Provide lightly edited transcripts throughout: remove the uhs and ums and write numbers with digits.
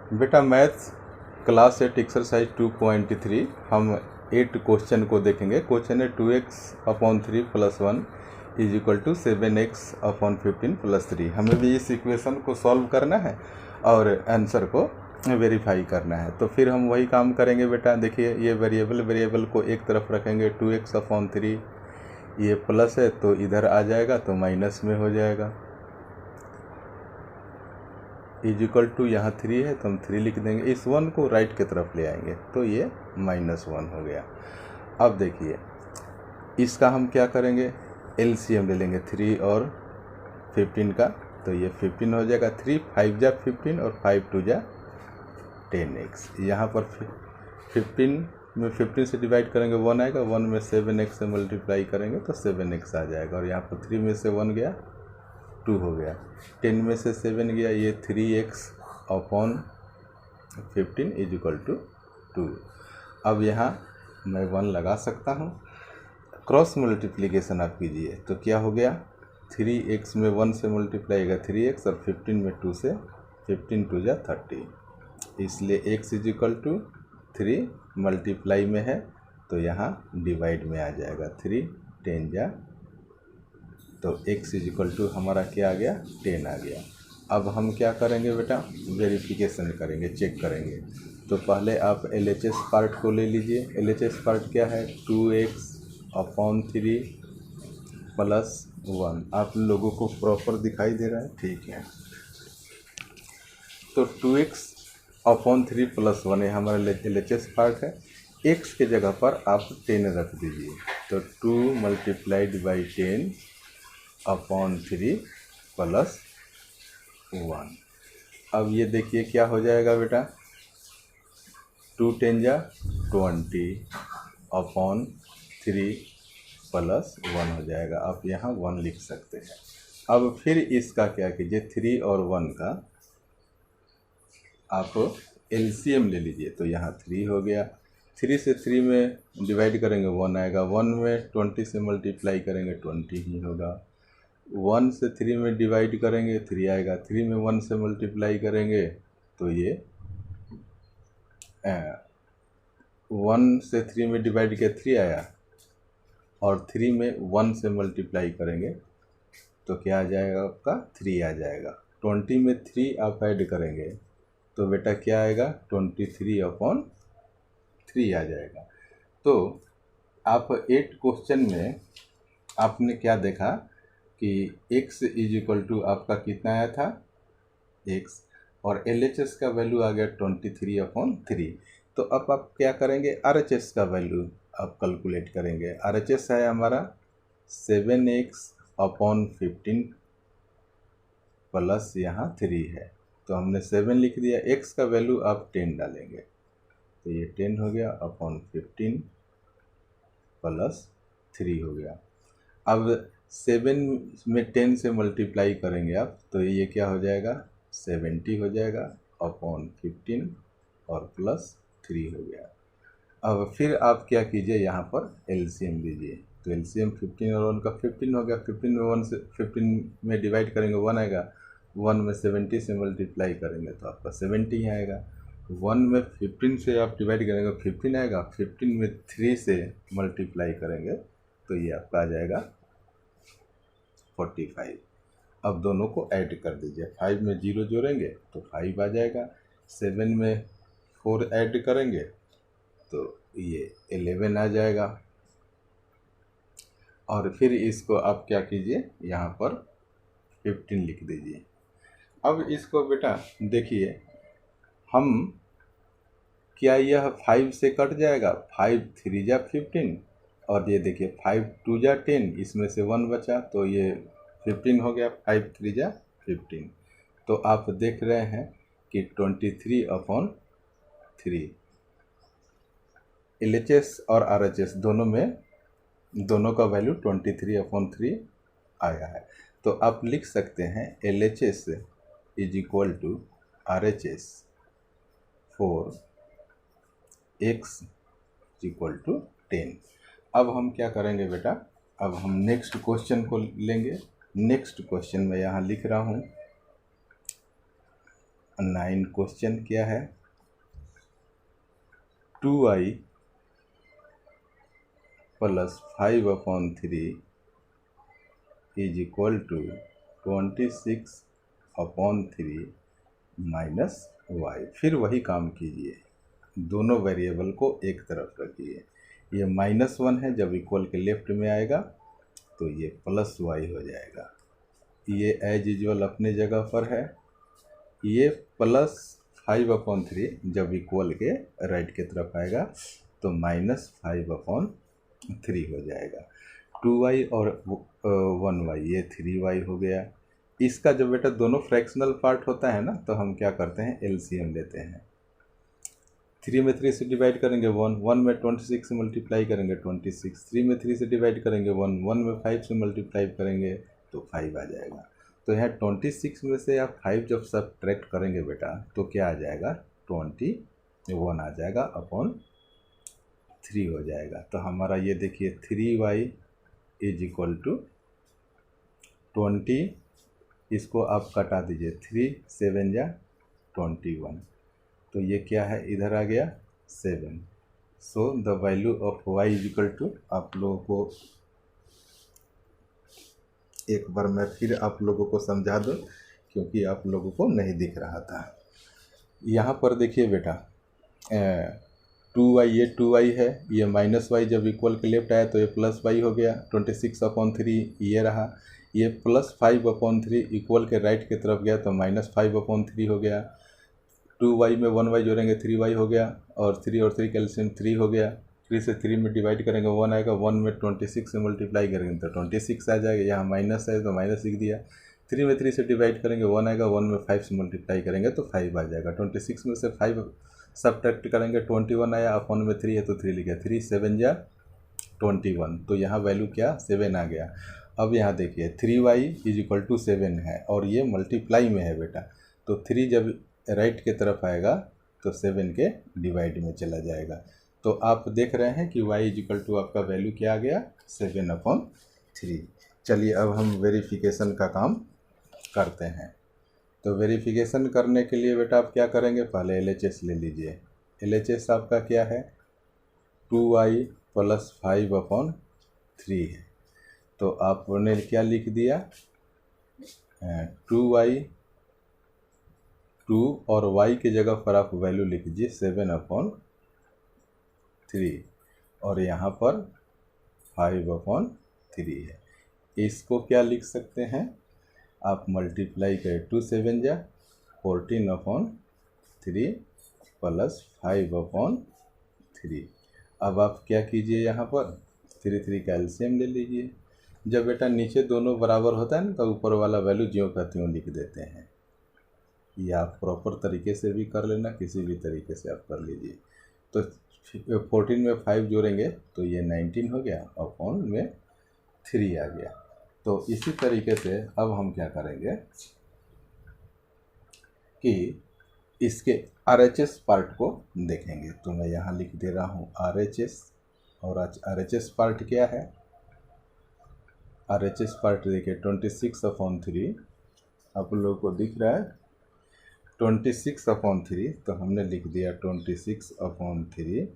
बेटा maths class 8 exercise 2.3 हम 8 question को देखेंगे। क्वेश्चन है 2x/3 + 1 = 7x/15 + 3। हमें भी इस इक्वेशन को सॉल्व करना है और आंसर को वेरीफाई करना है। तो फिर हम वही काम करेंगे बेटा। देखिए ये वेरिएबल को एक तरफ रखेंगे, 2x/3 ये प्लस है तो इधर आ जाएगा तो माइनस में हो जाएगा, = यहाँ 3 है तो हम 3 लिख देंगे। इस 1 को राइट की तरफ ले आएंगे तो ये -1 हो गया। अब देखिए इसका हम क्या करेंगे, एलसीएम ले लेंगे 3 और 15 का, तो ये 15 हो जाएगा। 3 5 जा 15 और 5 2 जा 10x। यहाँ पर 15 में 15 से डिवाइड करेंगे 1 आएगा, 1 में 7x से मल्टीप्लाई करेंगे तो 7x आ जाएगा। और यहाँ पर 3 में से 1 गया 2 हो गया, 10 में से 7 गया, ये 3x/15 = 2। अब यहाँ मैं 1 लगा सकता हूँ। क्रॉस मल्टीप्लिकेशन आप कीजिए तो क्या हो गया, 3x में 1 से मल्टीप्लाई होगा 3x और 15 में 2 से, 15 2 जा 30, इसलिए x = 3 मल्टीप्लाई में है तो यहाँ डिवाइड में आ जाएगा। 3 10 जा, तो x = हमारा क्या आ गया, 10 आ गया। अब हम क्या करेंगे बेटा, वेरिफिकेशन करेंगे, चेक करेंगे। तो पहले आप LHS पार्ट को ले लीजिए। LHS पार्ट क्या है, 2x/3 + 1। आप लोगों को प्रॉपर दिखाई दे रहा है, ठीक है। तो 2x/3 + 1 ये हमारा LHS पार्ट है। x के जगह पर आप 10 रख दीजिए, तो 2 × 10/3 + 1। अब ये देखिए क्या हो जाएगा बेटा, 2 10 जा 20/3 + 1 हो जाएगा। आप यहाँ 1 लिख सकते हैं। अब फिर इसका क्या कीजिए, 3 और 1 का आप एलसीएम ले लीजिए, तो यहाँ 3 हो गया। 3 से 3 में डिवाइड करेंगे 1 आएगा, 1 में 20 से मल्टीप्लाई करेंगे 20 ही होगा। 1 से 3 में डिवाइड करेंगे 3 आएगा, 3 में 1 से मल्टीप्लाई करेंगे तो ये 1 से 3 में डिवाइड किया 3 आया, और 3 में 1 से मल्टीप्लाई करेंगे तो क्या आ जाएगा, आपका 3 आ जाएगा। 20 में 3 आप ऐड करेंगे तो बेटा क्या आएगा, 23/3 आ जाएगा। तो आप 8 क्वेश्चन में आपने क्या देखा कि x = आपका कितना आया था, x, और LHS का वैल्यू आ गया 23/3। तो अब आप क्या करेंगे, RHS का वैल्यू आप कैलकुलेट करेंगे। RHS है हमारा 7x/15 प्लस यहाँ 3 है, तो हमने 7 लिख दिया। x का वैल्यू आप 10 डालेंगे तो ये 10 हो गया, अपॉन 15 + 3 हो गया। अब 7 में 10 से मल्टीप्लाई करेंगे आप तो ये क्या हो जाएगा, 70 हो जाएगा, अपॉन 15 और +3 हो गया। अब फिर आप क्या कीजिए, यहाँ पर एलसीएम लीजिए, तो एलसीएम 15 और 1 का 15 हो गया। 15 में 1 से 15 में डिवाइड करेंगे 1 आएगा, 1 में 70 से मल्टीप्लाई करेंगे तो आपका 70 ही आएगा। 1 में 15 से आप डिवाइड करेंगे 15 आएगा, 15 में 3 से मल्टीप्लाई करेंगे तो ये आपका आ जाएगा 45। अब दोनों को ऐड कर दीजिए, 5 में 0 जोड़ेंगे तो 5 आ जाएगा, 7 में 4 ऐड करेंगे तो ये 11 आ जाएगा। और फिर इसको आप क्या कीजिए, यहाँ पर 15 लिख दीजिए। अब इसको बेटा देखिए, हम क्या यह 5 से कट जाएगा, 5 3 जा 15, और ये देखिए 5 2 जा 10, इसमें से 1 बचा तो ये 15 हो गया, 5 3 जा 15। तो आप देख रहे हैं कि 23/3 LHS और RHS दोनों का वैल्यू 23/3 आया है। तो आप लिख सकते हैं LHS = RHS for x = 10। अब हम क्या करेंगे बेटा, अब हम नेक्स्ट क्वेश्चन को लेंगे। नेक्स्ट क्वेश्चन में यहाँ लिख रहा हूँ 9 क्वेश्चन क्या है, 2i plus 5/3 is equal to 26/3 minus y. फिर वही काम कीजिए, दोनों वेरिएबल को एक तरफ रखिए। ये -1 है, जब इक्वल के लेफ्ट में आएगा तो ये प्लस वाई हो जाएगा। ये एज यूजुअल अपने जगह पर है। ये प्लस 5/3 जब इक्वल के राइट की तरफ आएगा तो -5/3 हो जाएगा। 2y और 1y, ये 3y हो गया। इसका जब बेटा दोनों फ्रैक्शनल पार्ट होता है ना, तो हम क्या करते हैं, एलसीएम लेते हैं। 3 में 3 से डिवाइड करेंगे 1, 1 में 26 से मल्टीप्लाई करेंगे 26, 3 में 3 से डिवाइड करेंगे 1, 1 में 5 से मल्टीप्लाई करेंगे तो 5 आ जाएगा। तो यहाँ 26 में से आप 5 जब सब्ट्रैक्ट करेंगे बेटा तो क्या आ जाएगा, 21 आ जाएगा अपॉन 3 हो जाएगा। तो हमारा ये देखिए 3y इज इक्वल टू 20, इसको आप कटा दीजिए, 3 7 या 21, तो ये क्या है, इधर आ गया 7। So the value of y is equal to, आप लोगों को एक बार मैं फिर आप लोगों को समझा दूं क्योंकि आप लोगों को नहीं दिख रहा था। यहाँ पर देखिए बेटा 2y, ये 2y है, ये -y जब इक्वल के लेफ्ट आया तो ये प्लस y हो गया, 26/3 ये रहा। ये प्लस 5/3 इक्वल के राइट की तरफ गया तो -5/3 हो गया। 2y में 1y जोड़ेंगे 3y हो गया, और 3 और 3 कैल्शियम 3 हो गया। 3 से 3 में डिवाइड करेंगे 1 आएगा, 1 में 26 से मल्टीप्लाई करेंगे तो 26 आ जाएगा। यहाँ माइनस है तो माइनस लिख दिया। 3 में 3 से डिवाइड करेंगे 1 आएगा, 1 में 5 से मल्टीप्लाई करेंगे तो 5 आ जाएगा। 26 में से 5 सब्ट्रैक्ट करेंगे 21 आया, अपॉन में 3 है तो 3 लिखा, 3 7 या 21, तो यहाँ वैल्यू क्या 7 आ गया। अब यहाँ देखिए 3y इज इक्वल टू 7 है और ये मल्टीप्लाई में है बेटा, तो 3 जब राइट के तरफ आएगा तो 7 के डिवाइड में चला जाएगा। तो आप देख रहे हैं कि y इज इक्वल टू आपका वैल्यू क्या आ गया, 7/3। चलिए अब हम वेरिफिकेशन का काम करते हैं। तो वेरिफिकेशन करने के लिए बेटा आप क्या करेंगे, पहले LHS ले लीजिए। LHS आपका क्या है, 2y प्लस 5/3 है, तो आपने क्या लिख दिया, 2y, 2 और y की जगह पर आप वैल्यू लिख दीजिए 7/3, और यहाँ पर 5/3 है। इसको क्या लिख सकते हैं, आप मल्टीप्लाई करें, 2 7 जा 14/3 प्लस 5/3। अब आप क्या कीजिए, यहाँ पर 3 का एलसीएम ले लीजिए। जब बेटा नीचे दोनों बराबर होता है ना, तो ऊपर वाला वैल्यू ज्यों का त्यों लिख देते हैं। ये आप प्रॉपर तरीके से भी कर लेना, किसी भी तरीके से आप कर लीजिए। तो 14 में 5 जोड़ेंगे तो ये 19 हो गया, अपॉन में 3 आ गया। तो इसी तरीके से अब हम क्या करेंगे कि इसके RHS पार्ट को देखेंगे। तो मैं यहाँ लिख दे रहा हूँ RHS, और RHS पार्ट क्या है, RHS पार्ट देखिए 26/3, आप लोगों को दिख रहा है 26/3, तो हमने लिख दिया 26/3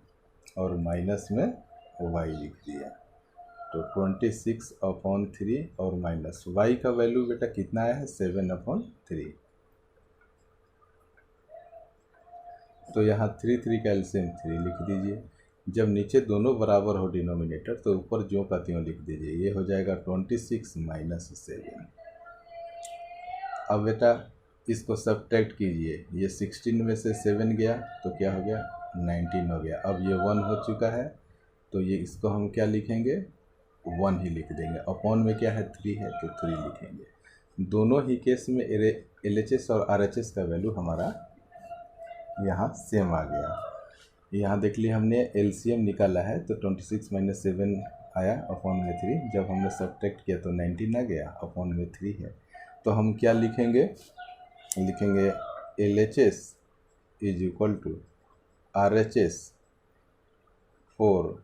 और माइनस में y लिख दिया, तो 26/3 और माइनस y का वैल्यू बेटा कितना आया है, 7/3। तो यहाँ 3 का एलसीएम 3 लिख दीजिए। जब नीचे दोनों बराबर हो डिनोमिनेटर तो ऊपर ज्यों का त्यों लिख दीजिए, ये हो जाएगा 26 माइनस 7। अब बेटा इसको सब्ट्रैक्ट कीजिए, ये 16 में से 7 गया तो क्या हो गया, 19 हो गया। अब ये 1 हो चुका है, तो ये इसको हम क्या लिखेंगे, 1 ही लिख देंगे। अपॉन में क्या है, 3 है तो 3 लिखेंगे। दोनों ही केस में LHS और RHS का वैल्यू हमारा यहाँ सेम आ गया। यहाँ देख लिया हमने LCM निकाला है, तो 26 माइनस 7 आया, अपॉन में 3। जब हमने सब्ट्रैक्ट किया तो 19 आ गया, अपॉन में 3 है। तो हम क्या लिखेंगे, लिखेंगे LHS is equal to RHS for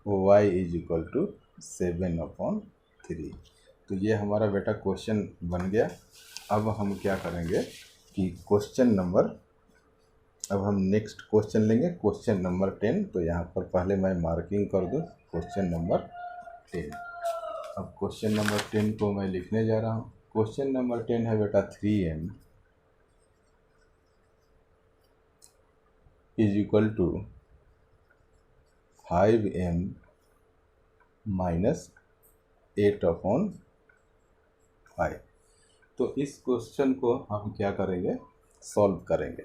y is equal to 7/3। तो ये हमारा बेटा क्वेश्चन बन गया। अब हम क्या करेंगे, कि क्वेश्चन नंबर, अब हम नेक्स्ट क्वेश्चन लेंगे क्वेश्चन नंबर 10। तो यहाँ पर पहले मैं मार्किंग कर दूँ क्वेश्चन नंबर 10। अब क्वेश्चन नंबर 10 को मैं लिखने जा रहा हूँ। क्वेश्चन नंबर 10 है बेटा 3m is equal to 5m minus 8/5। तो इस क्वेश्चन को हम क्या करेंगे, सॉल्व करेंगे।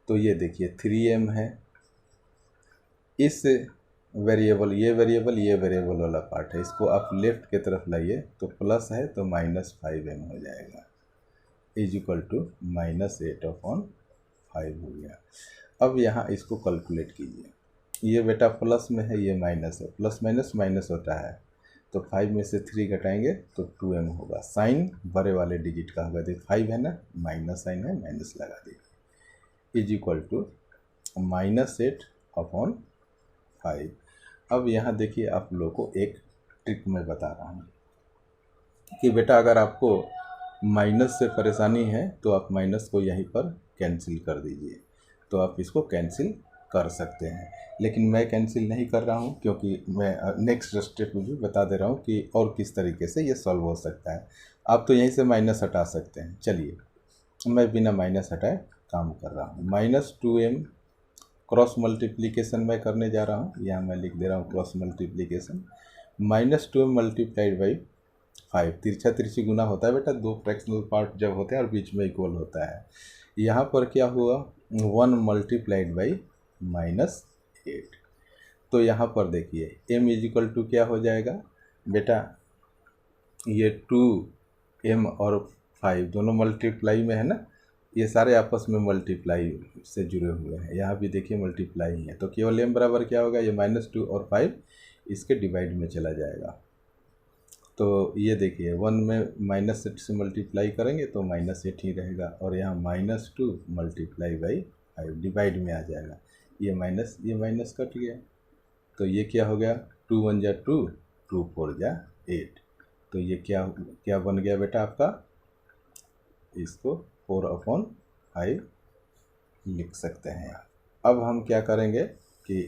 तो ये देखिए 3m है, इस वेरिएबल ये वेरिएबल वाला पार्ट है, इसको आप लेफ्ट की तरफ लाइए तो प्लस है तो -5m हो जाएगा इज इक्वल टू -8/5 हो गया। अब यहाँ इसको कैलकुलेट कीजिए, ये बेटा प्लस में है, ये माइनस है, प्लस माइनस माइनस होता है, तो 5 में से 3 घटाएंगे तो 2m होगा। साइन बड़े वाले डिजिट का होगा, देखिए 5 है ना, माइनस साइन है, माइनस लगा दीजिए इज इक्वल टू -8/5। अब यहाँ देखिए आप लोगों को एक ट्रिक मैं बता रहा हूँ कि बेटा अगर आपको माइनस से परेशानी है तो आप माइनस को यहीं पर कैंसिल कर दीजिए, तो आप इसको कैंसिल कर सकते हैं। लेकिन मैं कैंसिल नहीं कर रहा हूँ क्योंकि मैं नेक्स्ट स्टेप में भी बता दे रहा हूँ कि और किस तरीके से ये सॉल्व हो सकता है। आप तो यहीं से माइनस हटा सकते हैं। चलिए मैं बिना माइनस हटाए काम कर रहा हूँ। -2m क्रॉस मल्टीप्लिकेशन मैं करने जा रहा हूँ, यहाँ मैं लिख दे रहा हूँ cross multiplication. -2m multiplied by 5, तिरछा तिरछी गुना होता है बेटा, दो फ्रैक्शनल पार्ट जब होते हैं और बीच में इक्वल होता है। यहाँ पर क्या हुआ, 1 मल्टीप्लाइड बाई -8। तो यहाँ पर देखिए m इज इक्वल टू क्या हो जाएगा बेटा, ये 2m और 5 दोनों मल्टीप्लाई में है ना, ये सारे आपस में मल्टीप्लाई से जुड़े हुए हैं। यहाँ भी देखिए मल्टीप्लाई है, तो केवल m बराबर क्या होगा, ये -2 और 5 इसके डिवाइड में चला जाएगा। तो ये देखिए 1 में -8 से मल्टीप्लाई करेंगे तो -8 ही रहेगा, और यहाँ -2 मल्टीप्लाई बाई 5 डिवाइड में आ जाएगा। ये माइनस कट गया, तो ये क्या हो गया, 2 1 जा 2, 2 4 जा 8। तो ये क्या बन गया बेटा आपका, इसको 4/5 लिख सकते हैं। अब हम क्या करेंगे कि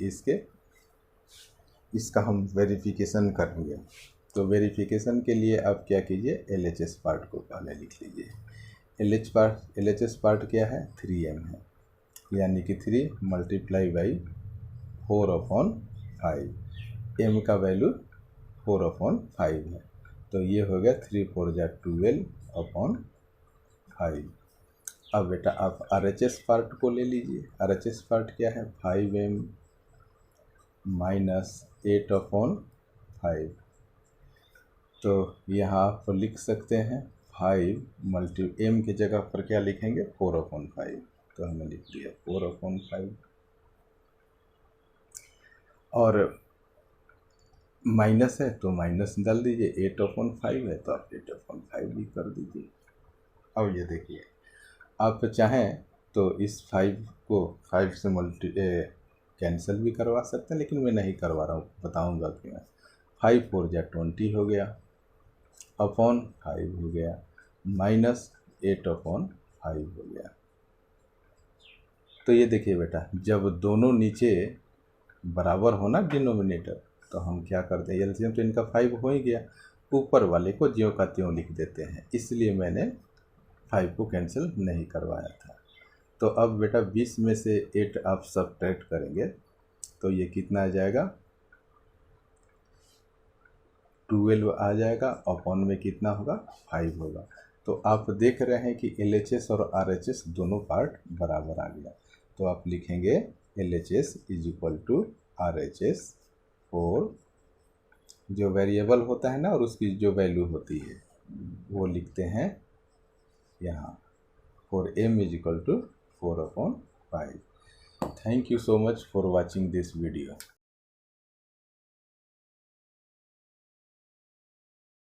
इसका हम वेरिफिकेशन करेंगे। तो वेरिफिकेशन के लिए आप क्या कीजिए, LHS पार्ट को पहले लिख लीजिए। LHS पार्ट क्या है, 3m है, यानी कि 3 मल्टीप्लाई बाई 4/5, m का वैल्यू 4/5 है, तो ये हो गया 3 4 जा 12/5। अब बेटा आप RHS पार्ट को ले लीजिए। RHS पार्ट क्या है, 5m माइनस 8/5। तो यहाँ आप लिख सकते हैं 5 m की जगह पर क्या लिखेंगे, 4/5। तो हमने लिख दिया 4/5, और माइनस है तो माइनस डाल दीजिए, 8/5 है तो आप 8/5 भी कर दीजिए। अब ये देखिए आप चाहें तो इस 5 को 5 से कैंसिल भी करवा सकते हैं, लेकिन मैं नहीं करवा रहा हूँ, बताऊँगा क्यों। 5 4 जा 20 हो गया, अपॉन 5 हो गया, -8/5 हो गया। तो ये देखिए बेटा, जब दोनों नीचे बराबर हो ना डिनोमिनेटर, तो हम क्या करते हैं, एलसीएम तो इनका 5 हो ही गया, ऊपर वाले को ज्यों का त्यों लिख देते हैं, इसलिए मैंने 5 को कैंसिल नहीं करवाया था। तो अब बेटा 20 में से 8 आप सब्ट्रैक्ट करेंगे तो ये कितना आ जाएगा, 12 आ जाएगा, अपॉन में कितना होगा, 5 होगा। तो आप देख रहे हैं कि LHS और RHS दोनों पार्ट बराबर आ गया। तो आप लिखेंगे LHS is equal to RHS और जो वेरिएबल होता है ना और उसकी जो वैल्यू होती है वो लिखते हैं यहाँ, और m is equal to 4/5। Thank you so much for watching this video.